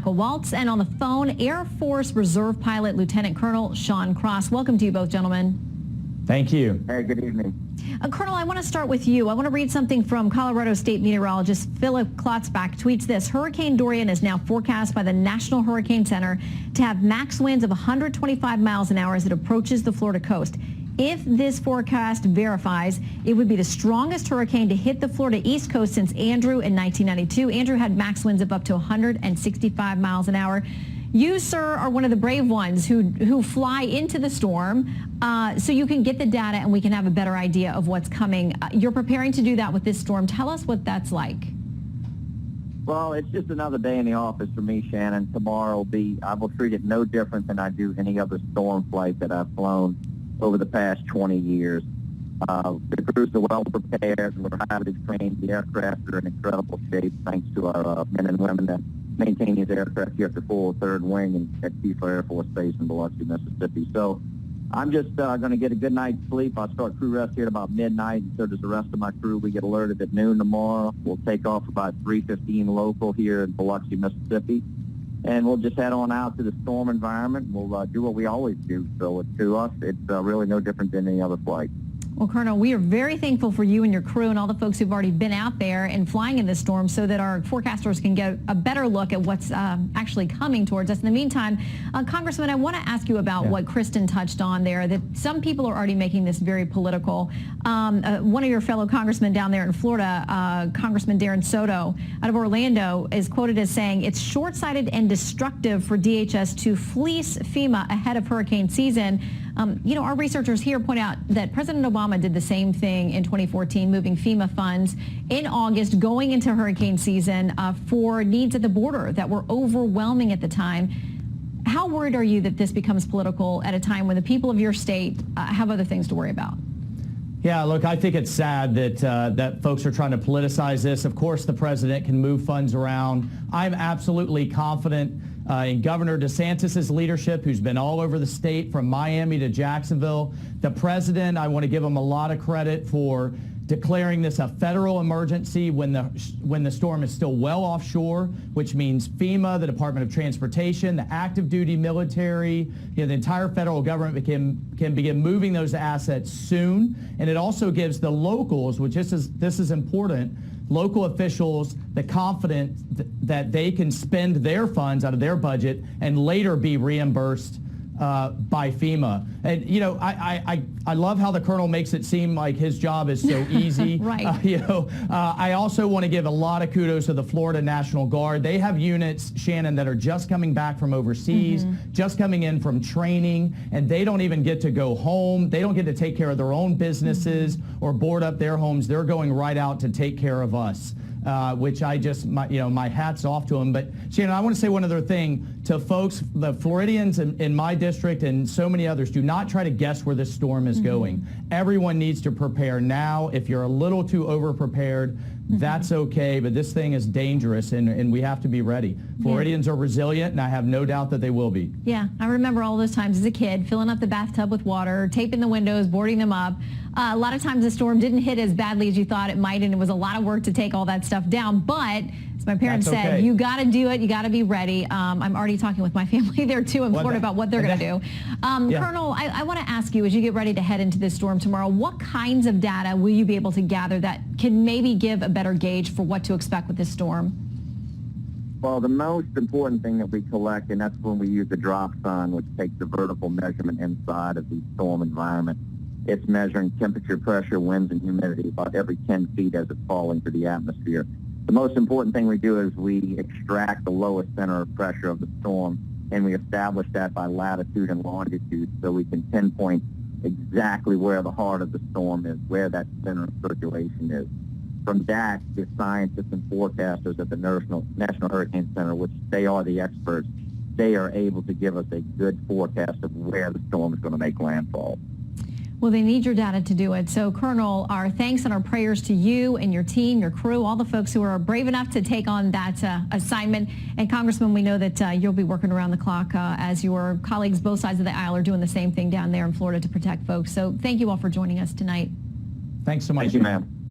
Michael Waltz, and on the phone, Air Force Reserve Pilot Lieutenant Colonel Sean Cross. Welcome to you both, gentlemen. Thank you. Hey, good evening. Colonel, I want to start with you. I want to read something from Colorado State meteorologist Philip Klotzbach. Tweets this: Hurricane Dorian is now forecast by the National Hurricane Center to have max winds of 125 miles an hour as it approaches the Florida coast. If this forecast verifies, it would be the strongest hurricane to hit the Florida East Coast since Andrew in 1992. Andrew had max winds of up to 165 miles an hour. You, sir, are one of the brave ones who fly into the storm so you can get the data and we can have a better idea of what's coming. You're preparing to do that with this storm. Tell us what that's like. Well, it's just another day in the office for me, Shannon. Tomorrow I will treat it no different than I do any other storm flight that I've flown over the past 20 years. The crews are well prepared. We're highly trained. The aircraft are in incredible shape thanks to our men and women that maintain these aircraft here at the full third wing at Keesler Air Force Base in Biloxi, Mississippi. So I'm just going to get a good night's sleep. I'll start crew rest here at about midnight, and so does the rest of my crew. We get alerted at noon tomorrow. We'll take off about 3:15 local here in Biloxi, Mississippi, and we'll just head on out to the storm environment. We'll do what we always do. So to us, it's really no different than any other flight. Well, Colonel, we are very thankful for you and your crew and all the folks who've already been out there and flying in this storm so that our forecasters can get a better look at what's actually coming towards us. In the meantime, Congressman, I want to ask you about what Kristen touched on there, that some people are already making this very political. One of your fellow congressmen down there in Florida, Congressman Darren Soto out of Orlando, is quoted as saying it's short-sighted and destructive for DHS to fleece FEMA ahead of hurricane season. Our researchers here point out that President Obama did the same thing in 2014, moving FEMA funds in August going into hurricane season for needs at the border that were overwhelming at the time. How worried are you that this becomes political at a time when the people of your state have other things to worry about? Yeah, look, I think it's sad that that folks are trying to politicize this. Of course, the president can move funds around. I'm absolutely confident in Governor DeSantis's leadership, who's been all over the state from Miami to Jacksonville. The president, I want to give him a lot of credit for declaring this a federal emergency when the storm is still well offshore, which means FEMA, the Department of Transportation, the active duty military, the entire federal government can begin moving those assets soon. And it also gives the locals, which this is important, local officials the confidence that they can spend their funds out of their budget and later be reimbursed by FEMA. And, I love how the colonel makes it seem like his job is so easy. Right. I also want to give a lot of kudos to the Florida National Guard. They have units, Shannon, that are just coming back from overseas, just coming in from training, and they don't even get to go home. They don't get to take care of their own businesses or board up their homes. They're going right out to take care of us. Which my hat's off to them. But Shannon, I want to say one other thing to folks, the Floridians in my district and so many others, do not try to guess where this storm is going. Everyone needs to prepare now. If you're a little too over-prepared, that's okay, but this thing is dangerous and we have to be ready. Floridians are resilient, and I have no doubt that they will be. Yeah, I remember all those times as a kid, filling up the bathtub with water, taping the windows, boarding them up. A lot of times the storm didn't hit as badly as you thought it might, and it was a lot of work to take all that stuff down. But as my parents said, you got to do it. You got to be ready. I'm already talking with my family there, too, in Florida about what they're going to do. Colonel, I want to ask you, as you get ready to head into this storm tomorrow, what kinds of data will you be able to gather that can maybe give a better gauge for what to expect with this storm? Well, the most important thing that we collect, and that's when we use the drop sun, which takes the vertical measurement inside of the storm environment. It's measuring temperature, pressure, winds, and humidity about every 10 feet as it's falling through the atmosphere. The most important thing we do is we extract the lowest center of pressure of the storm, and we establish that by latitude and longitude so we can pinpoint exactly where the heart of the storm is, where that center of circulation is. From that, the scientists and forecasters at the National Hurricane Center, which they are the experts, they are able to give us a good forecast of where the storm is going to make landfall. Well, they need your data to do it. So, Colonel, our thanks and our prayers to you and your team, your crew, all the folks who are brave enough to take on that assignment. And, Congressman, we know that you'll be working around the clock as your colleagues both sides of the aisle are doing the same thing down there in Florida to protect folks. So thank you all for joining us tonight. Thanks so much. Thank you, ma'am.